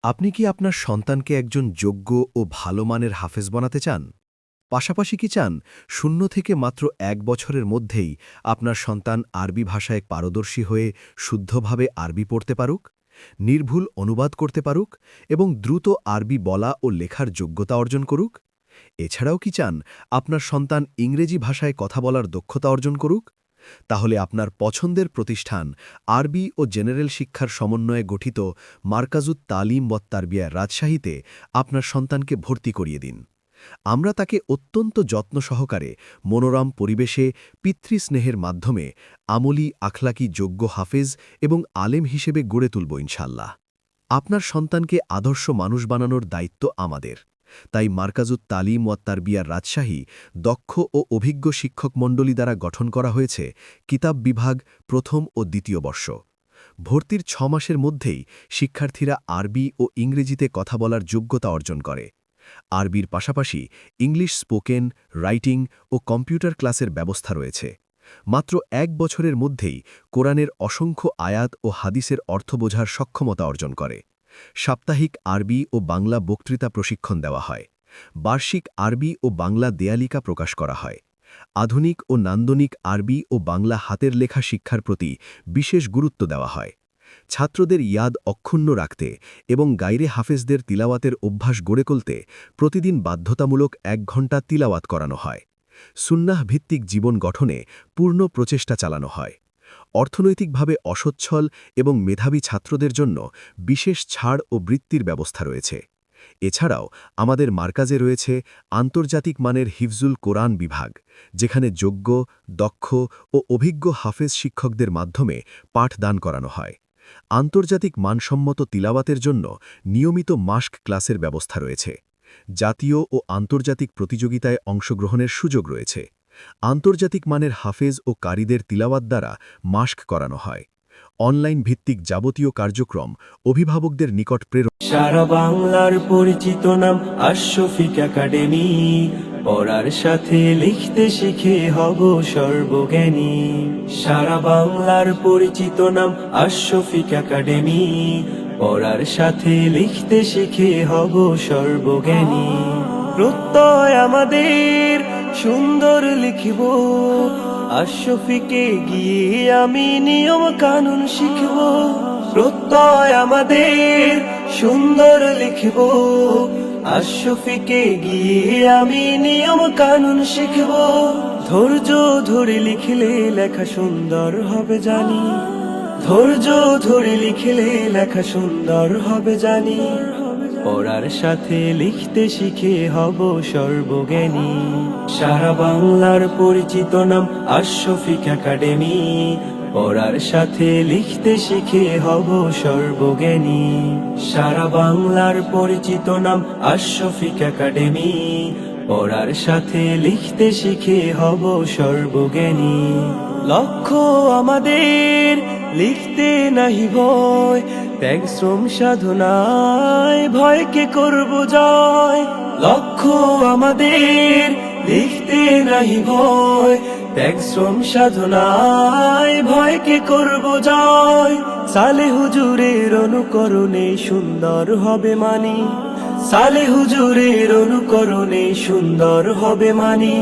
আপনি কি আপনার সন্তানকে একজন যোগ্য ও ভালো মানের হাফেজ বানাতে চান? পাশাপাশি কি চান ০ থেকে মাত্র ১ বছরের মধ্যেই আপনার সন্তান আরবি ভাষায় পারদর্শী হয়ে শুদ্ধভাবে আরবি পড়তে পারুক, নির্ভুল অনুবাদ করতে পারুক এবং দ্রুত আরবি বলা ও লেখার যোগ্যতা অর্জন করুক? এছাড়াও কি চান আপনার সন্তান ইংরেজি ভাষায় কথা বলার দক্ষতা অর্জন করুক? তাহলে আপনার পছন্দের প্রতিষ্ঠান আরবি ও জেনারেল শিক্ষার সমন্বয়ে গঠিত মার্কাজুত তালিম ওয়াত তারবিয়া রাজশাহীতে আপনার সন্তানকে ভর্তি করিয়ে দিন। আমরা তাকে অত্যন্ত যত্ন সহকারে মনোরম পরিবেশে পিতৃস্নেহের মাধ্যমে আমলি আখলাকি যোগ্য হাফেজ এবং আলেম হিসেবে গড়ে তুলব ইনশাল্লাহ। আপনার সন্তানকে আদর্শ মানুষ বানানোর দায়িত্ব আমাদের। তাই মার্কাজুত তালিম ওয়াত তারবিয়ার রাজশাহী দক্ষ ও অভিজ্ঞ শিক্ষক মণ্ডলী দ্বারা গঠন করা হয়েছে কিতাব বিভাগ প্রথম ও দ্বিতীয় বর্ষ। ভর্তির ৬ মাসের মধ্যেই শিক্ষার্থীরা আরবি ও ইংরেজিতে কথা বলার যোগ্যতা অর্জন করে। আরবির পাশাপাশি ইংলিশ স্পোকেন, রাইটিং ও কম্পিউটার ক্লাসের ব্যবস্থা রয়েছে। মাত্র ১ বছরের মধ্যেই কোরআনের অসংখ্য আয়াত ও হাদিসের অর্থ বোঝার সক্ষমতা অর্জন করে। সাপ্তাহিক আরবি ও বাংলা বক্তৃতা প্রশিক্ষণ দেওয়া হয়। বার্ষিক আরবি ও বাংলা দেয়ালিকা প্রকাশ করা হয়। আধুনিক ও নান্দনিক আরবি ও বাংলা হাতের লেখা শিক্ষার প্রতি বিশেষ গুরুত্ব দেওয়া হয়। ছাত্রদের ইয়াদ অক্ষুণ্ণ রাখতে এবং গাইরে হাফেজদের তিলাওয়াতের অভ্যাস গড়ে তুলতে প্রতিদিন বাধ্যতামূলক ১ ঘণ্টা তিলাওয়াত করানো হয়। সুন্নাহ ভিত্তিক জীবন গঠনে পূর্ণ প্রচেষ্টা চালানো হয়। অর্থনৈতিকভাবে অসচ্ছল এবং মেধাবী ছাত্রদের জন্য বিশেষ ছাড় ও বৃত্তির ব্যবস্থা রয়েছে। এছাড়াও আমাদের মার্কাজে রয়েছে আন্তর্জাতিক মানের হিফজুল কোরআন বিভাগ, যেখানে যোগ্য, দক্ষ ও অভিজ্ঞ হাফেজ শিক্ষকদের মাধ্যমে পাঠদান করানো হয়। আন্তর্জাতিক মানসম্মত তিলাওয়াতের জন্য নিয়মিত মাস্ক ক্লাসের ব্যবস্থা রয়েছে। জাতীয় ও আন্তর্জাতিক প্রতিযোগিতায় অংশগ্রহণের সুযোগ রয়েছে। আন্তর্জাতিক মানের হাফেজ ও কারীদের তিলাওয়াত দ্বারা মাস্ক করানো হয়। অনলাইন ভিত্তিক যাবতীয় কার্যক্রম অভিভাবকদের নিকট প্রেরণ। সারা বাংলার পরিচিত নাম আশফিক একাডেমি, পড়ার সাথে লিখতে শিখে হব সর্বজ্ঞানী। সারা বাংলার পরিচিত নাম আশফিক একাডেমি, পড়ার সাথে লিখতে শিখে হব সর্বজ্ঞানী। প্রত্যয় আমাদের সুন্দর লিখিব, আশফিকে গিয়ে আমি নিয়ম কানুন শিখব। প্রত্যয় আমাদের সুন্দর লিখব, আশফিকে গিয়ে আমি নিয়ম কানুন শিখব। ধৈর্য ধরে লিখলে লেখা সুন্দর হবে জানি, ধৈর্য ধরে লিখলে লেখা সুন্দর হবে জানি। পড়ার সাথে লিখতে শিখে হব সর্বজ্ঞানী। সারা বাংলার পরিচিত নাম আশফিক একাডেমি, পড়ার সাথে লিখতে শিখে হব সর্বজ্ঞানী। সারা বাংলার পরিচিত নাম আশফিক একাডেমি, পড়ার সাথে লিখতে শিখে হব সর্বজ্ঞানী। লক্ষ্য আমাদের লিখতে নাহি ভয়, ত্যাগ শ্রম সাধনায় ভয়কে করব জয়। লক্ষ্য আমাদের লিখতে নাহি ভয়, ত্যাগ শ্রম সাধনায় ভয়কে করব জয়। সালে হুজুরের অনুকরণে সুন্দর হবে মানি, সালে হুজুরের অনুকরণে সুন্দর হবে মানি।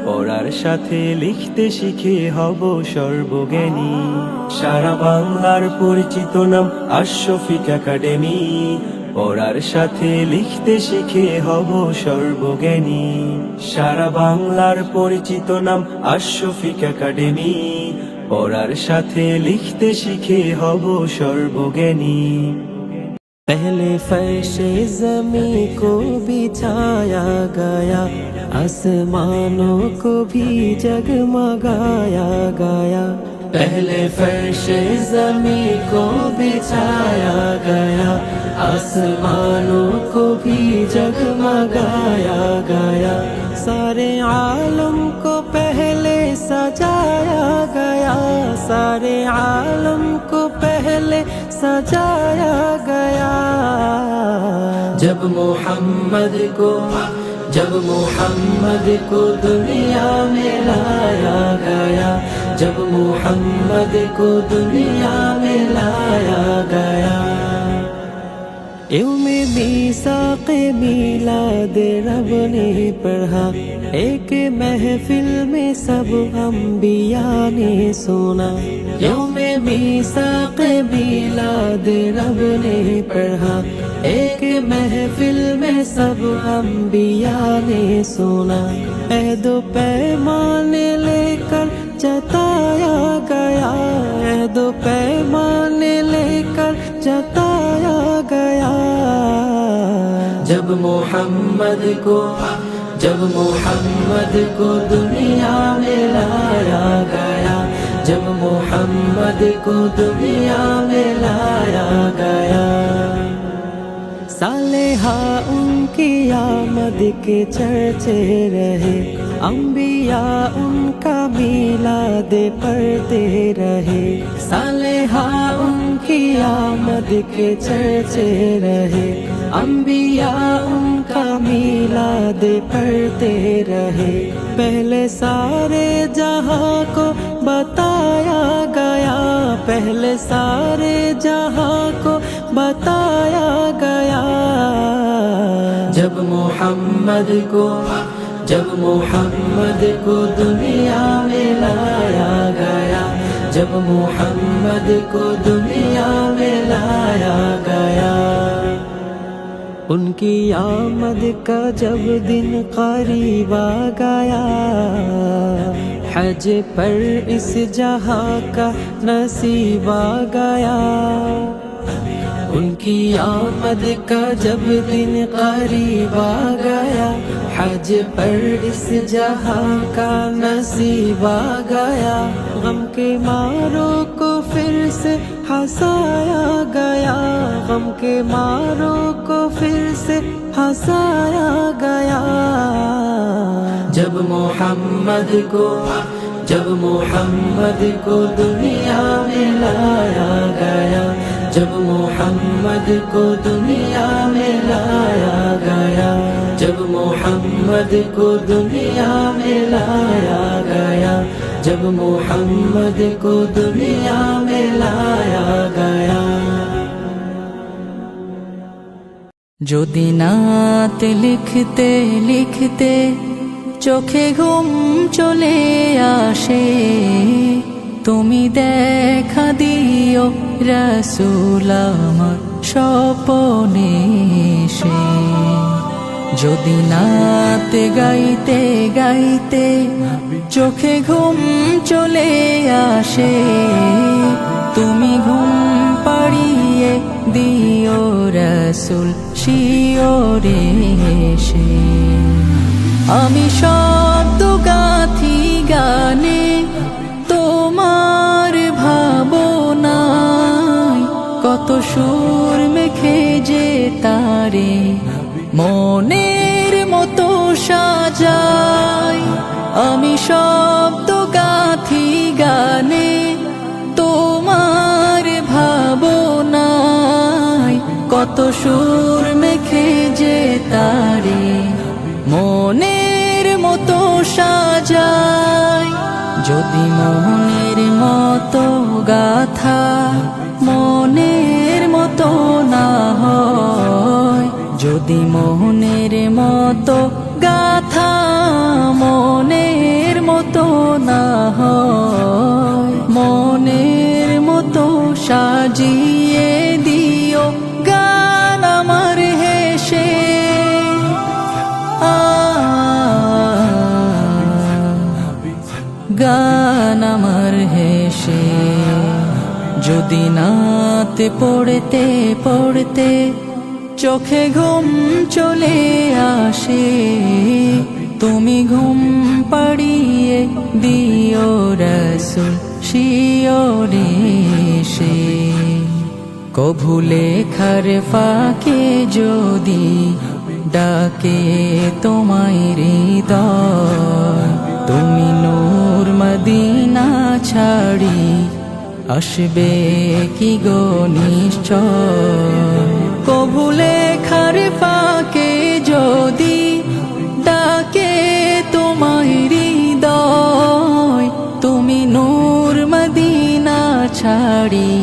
পড়ার সাথে লিখতে শিখে হব সর্বজ্ঞানী। সারা বাংলার পরিচিত নাম আশফিক একাডেমি, পড়ার সাথে লিখতে শিখে হব সর্বজ্ঞানী। সারা বাংলার পরিচিত নাম আশফিক একাডেমি, পড়ার সাথে লিখতে শিখে হব সর্বজ্ঞানী। पहले फर्श ज़मीं को बिछाया गया, आसमानों को भी जगमगाया गया। पहले फर्श ज़मीं को बिछाया गया, आसमानों को भी जगमगाया गया। सारे आलम को पहले सजाया गया, सारे आलम को पहले सजाया गया। जब मोहम्मद को दुनिया में लाया गया, जब मोहम्मद को दुनिया में लाया गया। یوم میثاق میلاد رب نے پڑھا ایک محفل میں سب انبیاء نے سنا یوم میثاق میلاد رب نے پڑھا ایک محفل میں سب انبیاء نے سنا عہد و پیمان لے کر جتایا گیا عہد و پیمان لے کر جتایا گیا جب محمد کو دنیا میں لایا گیا جب محمد کو دنیا میں لایا گیا صالحہ ان کی آمد کے چرچے رہے انبیاء ان کا میلاد پڑھتے رہے صالحہ ان کی آمد کے چرچے رہے انبیاء ان کا میلاد پڑھتے رہے پہلے سارے جہاں کو بتایا گیا پہلے سارے جہاں کو بتایا گیا جب محمد کو دنیا میں لایا گیا جب محمد کو دنیا میں لایا گیا ان کی آمد کا جب دن قریب آ گیا حج پر اس جہاں کا نصیب آ گیا ان کی آمد کا جب دن قریب آ گیا حج پر اس جہاں کا نصیب آ گیا غم کے ماروں کو پھر سے ہنسایا گیا غم کے ماروں کو پھر سے ہنسایا گیا جب محمد کو دنیا میں لایا گیا جب محمد کو دنیا میں لایا گیا جب محمد کو دنیا میں لایا گیا جب محمد کو دنیا میں لایا گیا جو দিনাত লিখতে লিখতে চোখে ঘুম চলে আসে তুমি দেখা দিও রাসূল আমার স্বপনে এসে যদি নাত গাইতে গাইতে চোখে ঘুম চলে আসে তুমি ঘুম পাড়িয়ে দিও রাসূল শিওরে এসে আমি শব্দ গাথি গানে তোমার ভাবনায় কত সুর মেখে যে তারে মনের মতো সাজায় আমি শব্দ গাথি গানে তোমার ভাবনায় কত সুর মেখে যে তারে মনের মতো সাজায় যদি মনের মতো গাথা মনের মতো না হয় যদি মনের মতো গাথা মনের মতো না হয় মনের মতো সাজিয়ে দিও গান আমার হেসে গান আমার হেসে যদি নাত পড়তে পড়তে চোখে ঘুম চলে আসে তুমি ঘুম পাড়িয়ে দিও রাসূল শিওরে এসে কভু লেখার ফাঁকে যদি ডাকে তোমায় হৃদয় তুমি নূর মদিনা ছাড়ি আসবে কি গো নিশ্চয় কভু লেখার ফাঁকে যদি ডাকে তোমায় হৃদয় তুমি নূর মদিনা ছাড়ি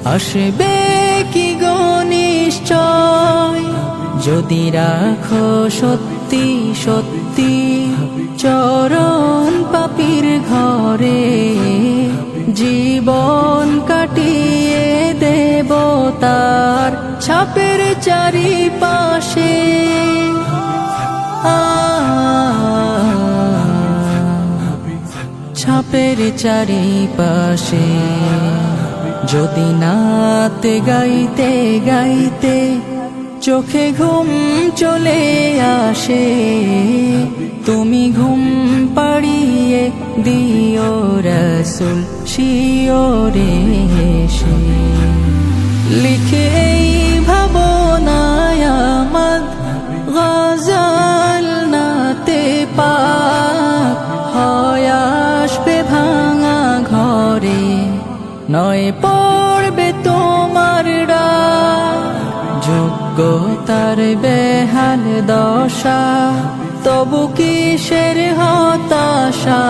আসবে কি গো নিশ্চয় নিশ্চয় যদি রাখো সত্যি সত্যি চরণ পাপীর ঘরে জীবন কাটিয়ে দেব তার ছাপের চারিপাশে ছাপের চারিপাশে যদি নাতে গাইতে গাইতে চোখে ঘুম চলে আসে তুমি ঘুম পাড়িয়ে দিও রাসূল শিওরে এসে লিখে এই ভাবনায় আমাদ গজল নাতে পাক হয় আসবে ভাঙা ঘরে নয় পড়বে তোমার ডাক যোগ্যতার বেহাল দশা তবু কিসের হতাশা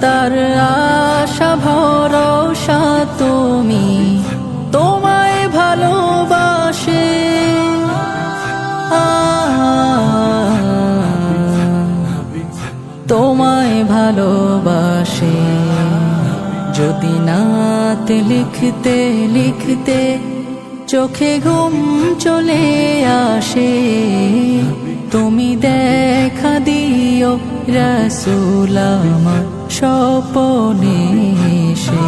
তার আশা ভরসা তুমি তোমায় ভালোবাসে তোমায় ভালোবাসে যদি নাতে লিখতে লিখতে চোখে ঘুম চলে আসে তুমি দেখা দিও রাসূল আমার স্বপনে এসে